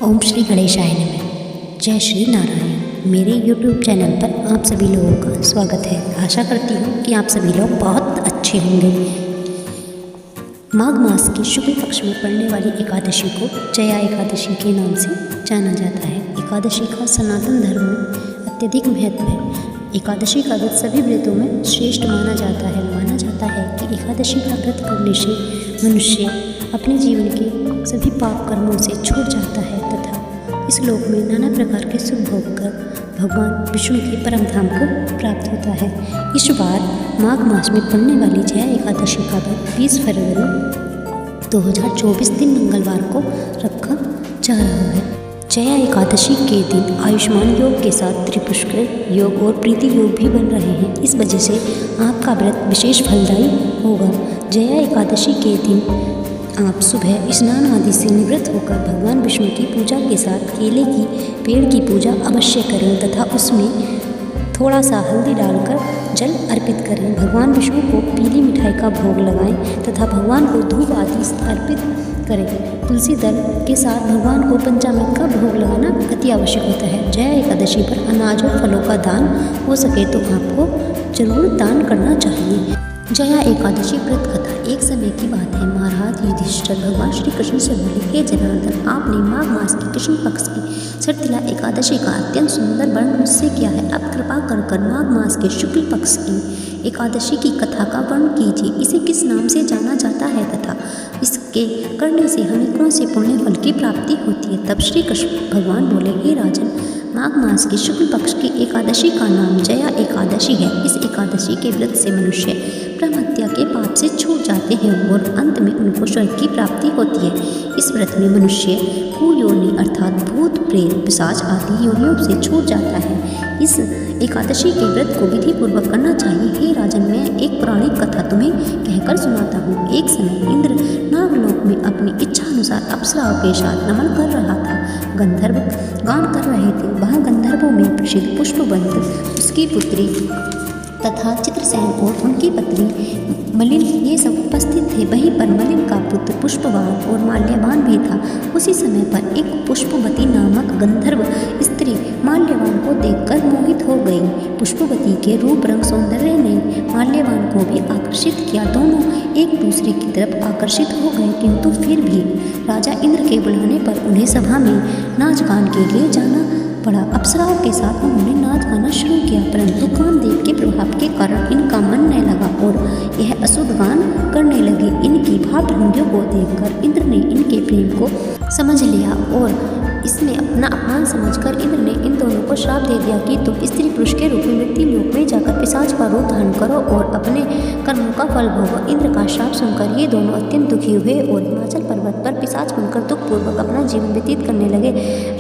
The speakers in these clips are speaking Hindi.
ओम श्री गणेशाय नमः। जय श्री नारायण। मेरे YouTube चैनल पर आप सभी लोगों का स्वागत है। आशा करती हूँ कि आप सभी लोग बहुत अच्छे होंगे। माघ मास के शुक्ल पक्ष में पड़ने वाली एकादशी को जया एकादशी के नाम से जाना जाता है। एकादशी का सनातन धर्म में अत्यधिक महत्व है। एकादशी का व्रत सभी व्रतों में श्रेष्ठ माना जाता है। माना जाता है कि एकादशी का व्रत करने से मनुष्य अपने जीवन के सभी पाप कर्मों से छूट जाता है तथा इस लोक में नाना प्रकार के सुख भोग कर भगवान विष्णु के परम धाम को प्राप्त होता है। इस बार माघ मास में पड़ने वाली जया एकादशी का व्रत 20 फरवरी 2024 दिन मंगलवार को रखा जा रहा है। जया एकादशी के दिन आयुष्मान योग के साथ त्रिपुष्कर योग और प्रीति योग भी बन रहे हैं। इस वजह से आपका व्रत विशेष फलदायी होगा। जया एकादशी के दिन आप सुबह स्नान आदि से निवृत्त होकर भगवान विष्णु की पूजा के साथ केले की पेड़ की पूजा अवश्य करें तथा उसमें थोड़ा सा हल्दी डालकर जल अर्पित करें। भगवान विष्णु को पीली मिठाई का भोग लगाएं तथा भगवान को धूप आदि अर्पित करें। तुलसी दल के साथ भगवान को पंचामृत का भोग लगाना अति आवश्यक होता है। जया एकादशी पर अनाज और फलों का दान हो सके तो आपको जरूर दान करना चाहिए। जया एकादशी व्रत कथा। एक समय की बात है, महाराज युधिष्ठिर भगवान श्री कृष्ण से बोले, हे जनार्दन, आपने माघ मास की कृष्ण पक्ष की शर्तिला एकादशी का अत्यंत सुंदर वर्णन मुझसे किया है। अब कृपा कर माघ मास के शुक्ल पक्ष की एकादशी की कथा का वर्णन कीजिए। इसे किस नाम से जाना जाता है तथा इसके करने से हमें कौन से पुण्य फल की प्राप्ति होती है। तब श्री कृष्ण भगवान बोले, हे राजन, माघ मास की शुक्ल पक्ष की एकादशी का नाम जया एकादशी है। इस एकादशी के व्रत से मनुष्य ब्रह्महत्या के पाप से छूट जाते हैं और अंत में उनको स्वर्ग की प्राप्ति होती है। इस व्रत में मनुष्य कुयोनि अर्थात भूत प्रेत पिशाच आदि योनियों से छूट जाता है। इस एकादशी के व्रत को विधि पूर्वक करना चाहिए। हे राजन, मैं एक पौराणिक कथा तुम्हें कहकर सुनाता हूँ। एक समय इंद्र नागलोक में अपनी इच्छा अनुसार अप्सराओं के साथ नमन कर रहा था। गंधर्व गान कर रहे थे। वहाँ गंधर्वों में प्रसिद्ध पुष्पवंत, उसकी पुत्री तथा चित्रसेन और उनकी पत्नी मलिन ये सब उपस्थित थे। वहीं पर मलिन का पुत्र पुष्पवान और माल्यवान भी था। उसी समय पर एक पुष्पवती नामक गंधर्व स्त्री माल्यवान को देखकर मोहित हो गई। पुष्पवती के रूप रंग सौंदर्य ने माल्यवान को भी आकर्षित किया। दोनों एक दूसरे की तरफ आकर्षित हो गए, किंतु फिर भी राजा इंद्र के बुलाने पर उन्हें सभा में नाच गान के लिए जाना पड़ा। अप्सराओं के साथ उन्होंने नाच गाना शुरू किया, परंतु कामदेव के प्रभाव के कारण इनका मन न लगा और यह अशुद्ध गान करने लगे। इनकी भाव भंगियों को देखकर इंद्र ने इनके प्रेम को समझ लिया और इसमें अपना अपमान समझकर इंद्र ने इन दोनों को श्राप दे दिया कि तुम स्त्री पुरुष के रूप में मृत्यु लोक में जाकर पिशाच का रूप धारण करो और अपने कर्मों का फल भोगो। इंद्र का श्राप सुनकर ये दोनों अत्यंत दुखी हुए और हिमाचल पर्वत पर पिशाच बनकर दुखपूर्वक अपना जीवन व्यतीत करने लगे।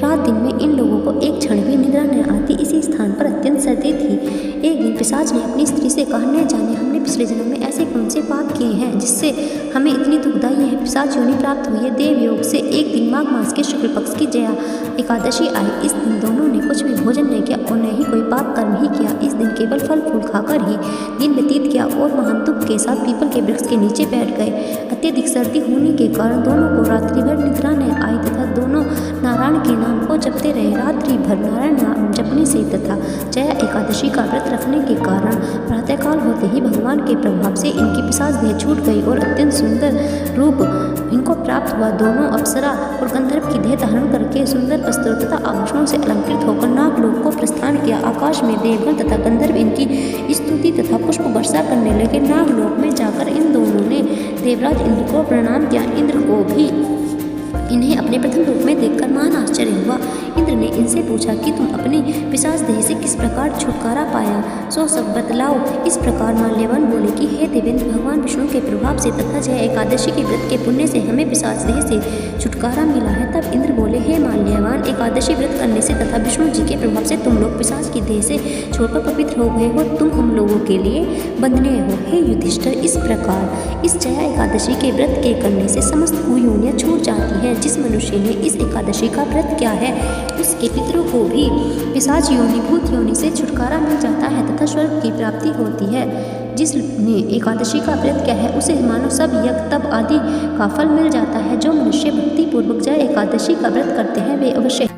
रात दिन में इन लोगों को एक क्षण भी निद्रा न आती। इसी स्थान पर अत्यंत सर्दी थी। एक दिन पिशाच ने अपनी स्त्री से कहा, न जाने हमने पिछले जन्म में ऐसे कौन से पाप किए हैं जिससे हमें इतनी दुखदाई है पिशाच योनि प्राप्त हुई है। देव योग से एक दिन माघ मास के शुक्ल पक्ष की जया एकादशी आई। इस दिन दोनों ने कुछ भी भोजन नहीं किया और न ही कोई पाप कर्म ही किया। इस दिन केवल फल फूल खाकर ही दिन व्यतीत किया और महान दुख के साथ पीपल के वृक्ष के नीचे बैठ गए। अत्यधिक सर्दी होने के कारण दोनों को रात्रि भर निद्रा न आई तथा दोनों नारायण के नाम को जपते रहे। रात्रि भर नारायण नाम जपने से तथा जया एकादशी का व्रत रखने के कारण प्रातःकाल होते ही भगवान के प्रभाव से इनकी पिशाच देह छूट गई और अत्यंत सुंदर रूप इनको प्राप्त हुआ। दोनों अप्सरा और गंधर्व की देह धारण करके सुंदर वस्त्रों तथा आभूषणों से अलंकृत होकर नागलोक को प्रस्थान किया। आकाश में देवगण तथा गंधर्व इनकी स्तुति तथा पुष्प वर्षा करने लगे। नागलोक में जाकर इन दोनों ने देवराज इंद्र को प्रणाम किया। इंद्र को भी इन्हें अपने प्रथम रूप में देखकर महान आश्चर्य हुआ। इंद्र ने इनसे पूछा कि तुम अपनी पिशाच देह से किस प्रकार छुटकारा पाया, सो सब बतलाओ। इस प्रकार माल्यवान बोले कि हे देवेंद्र, भगवान विष्णु के प्रभाव से तथा जया एकादशी के व्रत के पुण्य से हमें पिशाच देह से छुटकारा मिला है। तब इंद्र बोले, हे माल्यवान, एकादशी व्रत करने से तथा विष्णु जी के प्रभाव से तुम लोग पिशाच की देह से छोड़कर पवित्र हो गए हो। तुम हम लोगों के लिए वंदनीय हो। हे युधिष्ठिर, इस प्रकार इस जया एकादशी के व्रत के करने से समस्त कुयोनियां छूट जाती हैं। जिस मनुष्य ने इस एकादशी का व्रत किया है उसके पितरों को भी पिशाच योनि भूत योनि से छुटकारा मिल जाता है तथा स्वर्ग की प्राप्ति होती है। जिसने एकादशी का व्रत किया है उसे मानो सब यज्ञ तप आदि का फल मिल जाता है। जो मनुष्य भक्तिपूर्वक जय एकादशी का व्रत करते हैं वे अवश्य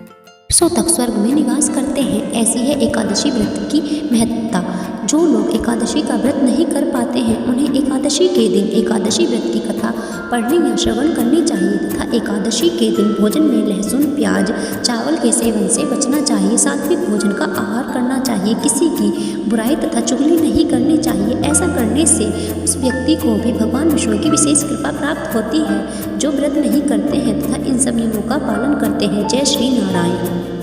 सो तक स्वर्ग में निवास करते हैं। ऐसी है एकादशी व्रत की महत्ता। जो लोग एकादशी का व्रत नहीं कर पाते हैं उन्हें एकादशी के दिन एकादशी व्रत की कथा पढ़ने या श्रवण करनी चाहिए तथा एकादशी के दिन भोजन में लहसुन प्याज चावल के सेवन से बचना चाहिए। सात्विक भोजन का आहार करना चाहिए। किसी की बुराई तथा चुगली नहीं करनी चाहिए। ऐसा करने से उस व्यक्ति को भी भगवान विष्णु की विशेष कृपा प्राप्त होती है। जो व्रत नहीं करते हैं तथा इन सब नियमों का पालन करते हैं। जय श्री नारायण।